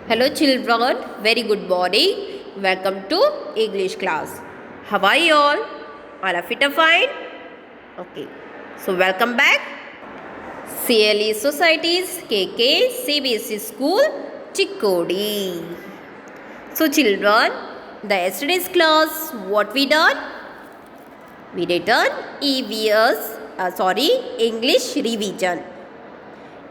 Hello children, very good morning. Welcome to English class. How are you all? All are fit and fine? Okay. So welcome back. CLE Societies KK CBSE School Chikkodi. So children, the yesterday's class, what we done? We done English revision.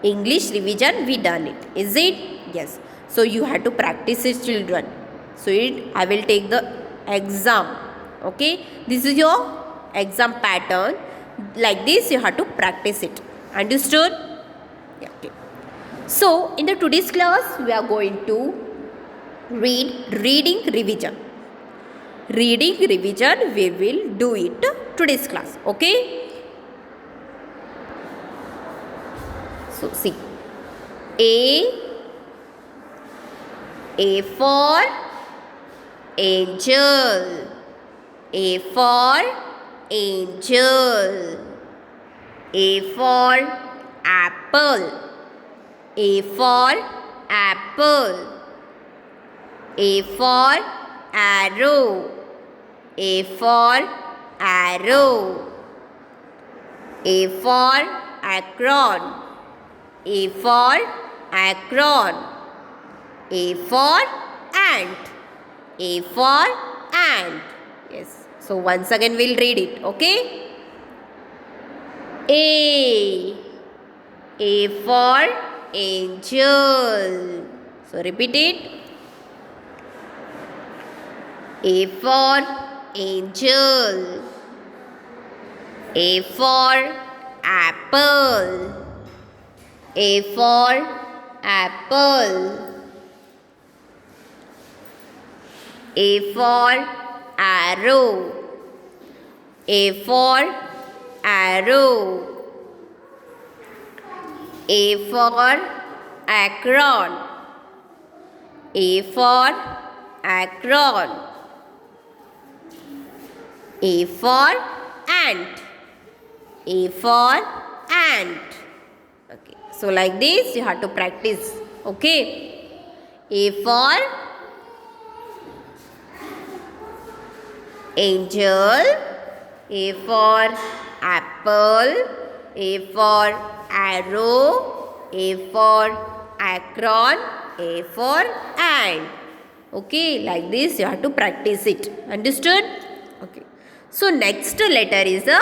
English revision we done it. Is it? Yes. So you have to practice it children. So I will take the exam. Okay. This is your exam pattern. Like this you have to practice it. Understood? Yeah, okay. So in the today's class we are going to read reading revision. Reading revision we will do it today's class. Okay. So see, A for angel, A for angel, A for apple, A for apple, A for arrow, A for arrow, A for acron, A for acron, A for ant, A for ant. Yes. So once again we'll read it. Okay. A for angel. So repeat it. A for angel. A for apple. A for apple. A for arrow. A for arrow. A for acron. A for acron. A for ant. A for ant. Okay. So like this you have to practice. Okay. A for angel, A for apple, A for arrow, A for acron, A for ant. Okay, like this you have to practice it. Understood? Okay. So next letter is a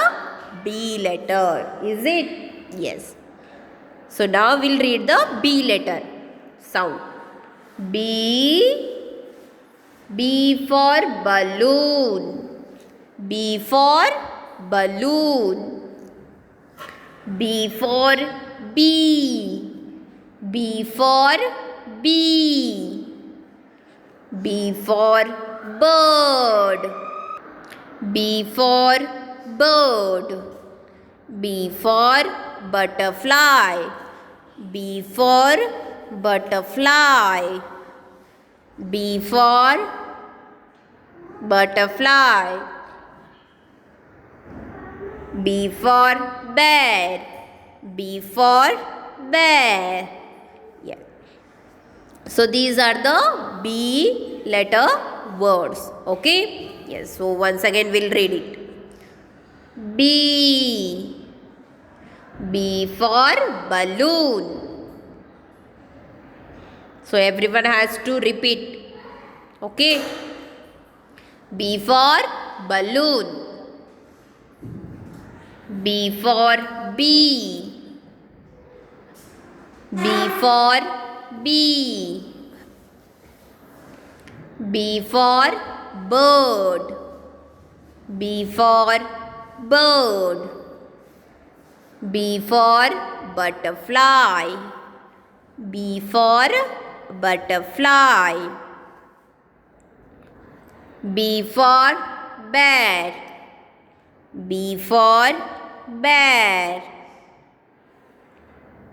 B letter. Is it? Yes. So now we'll read the B letter sound. B for balloon. B for balloon. B for bee. B for bee. B for bird. B for bird. B for butterfly. B for butterfly. B for butterfly. B for bear. B for bear. Yeah. So these are the B letter words. Okay. Yes. So once again we'll read it. B. B for balloon. So everyone has to repeat. Okay. B for balloon. B for bee. B for bee. B for bird. B for bird. B for butterfly. B for butterfly. B for bear. B for bear.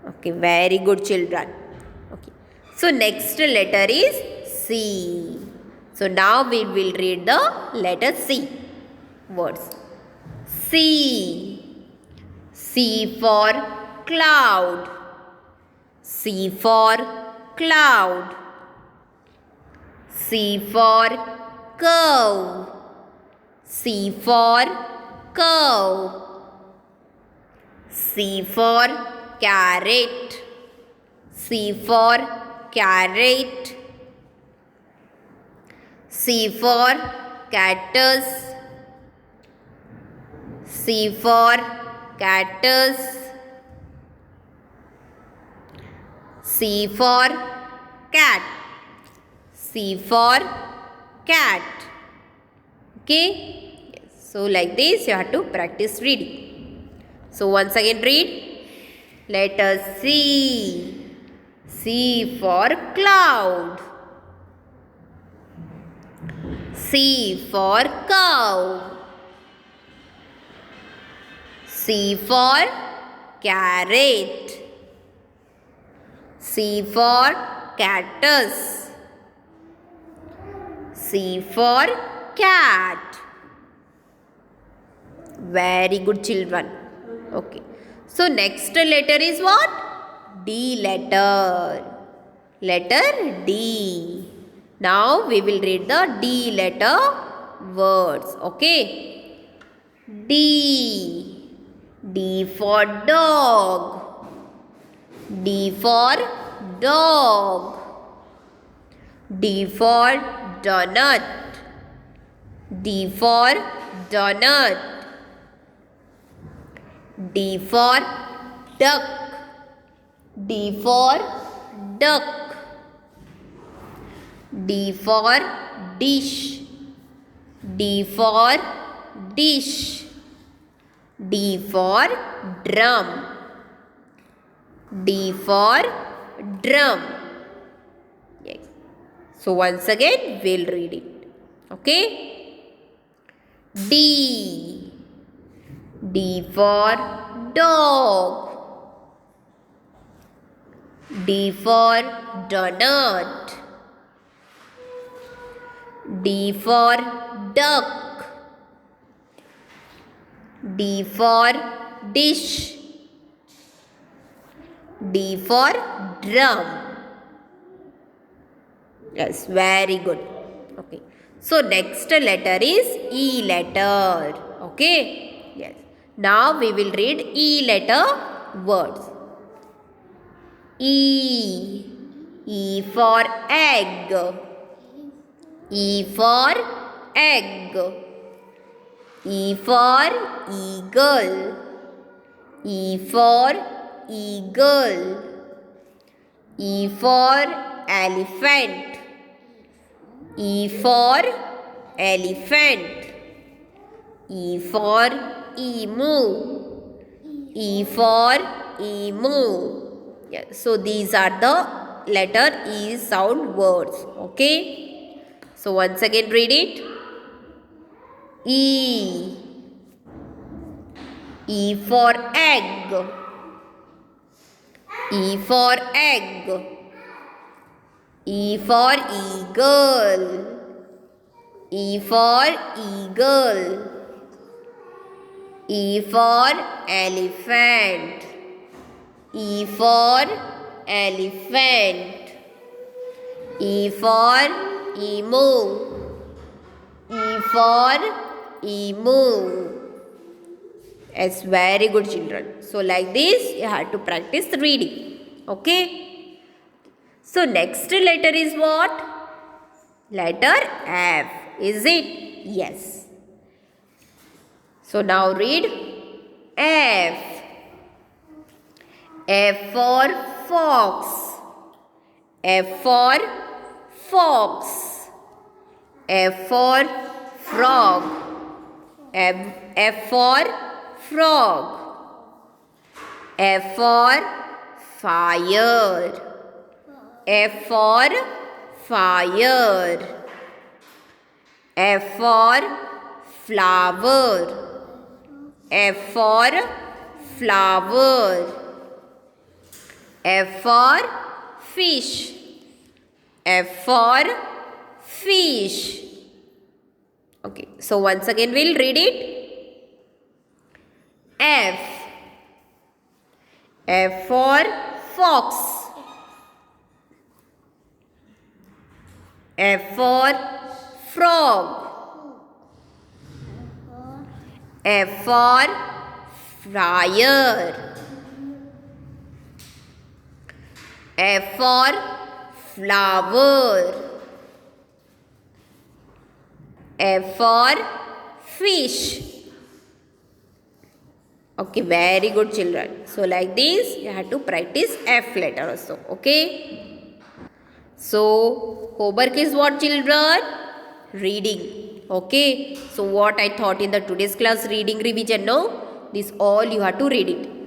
Okay, very good children. Okay. So next letter is C. So now we will read the letter C words. C. C for cloud. C for cloud. C for curve. C for curve. C for carrot. C for carrot. C for cactus. C for cactus. C for cat. C for cat. Okay. Yes. So like this you have to practice reading. So once again read. Letter C. C for cloud. C for cow. C for carrot. C for cactus. C for cat. Very good, children. Okay. So next letter is what? D letter. Letter D. Now we will read the D letter words. Okay. D. D for dog. D for dog. D for donut. D for donut. D for duck. D for duck. D for dish. D for dish. D for drum. D for drum. Yes. So once again we'll read it. Okay. D. D for dog. D for donut. D for duck. D for dish. D for drum. Yes, very good. Okay. So next letter is E letter. Okay. Yes. Now we will read E letter words. E. E for egg. E for egg. E for eagle. E for eagle. E for elephant. E for elephant. E for emu. E for emu. Yeah, so these are the letter E sound words. Okay. So once again read it. E. E for egg. E for egg. E for eagle. E for eagle. E for elephant. E for elephant. E for emu. E for emu. It's very good, children. So like this you have to practice reading. Okay. So next letter is what? Letter F. Is it? Yes. So now read F. F for fox. F for fox. F for frog. F for frog. F for fire. F for fire. F for flower. F for flower. F for fish. F for fish. Okay, so once again we'll read it. F. F for fox. F for frog. F for fryer. F for flower. F for fish. Okay, very good children. So like this you have to practice F letter also. Okay. So homework is what, children? Reading. Okay. So what I taught in the today's class, reading revision. No, this all you have to read it.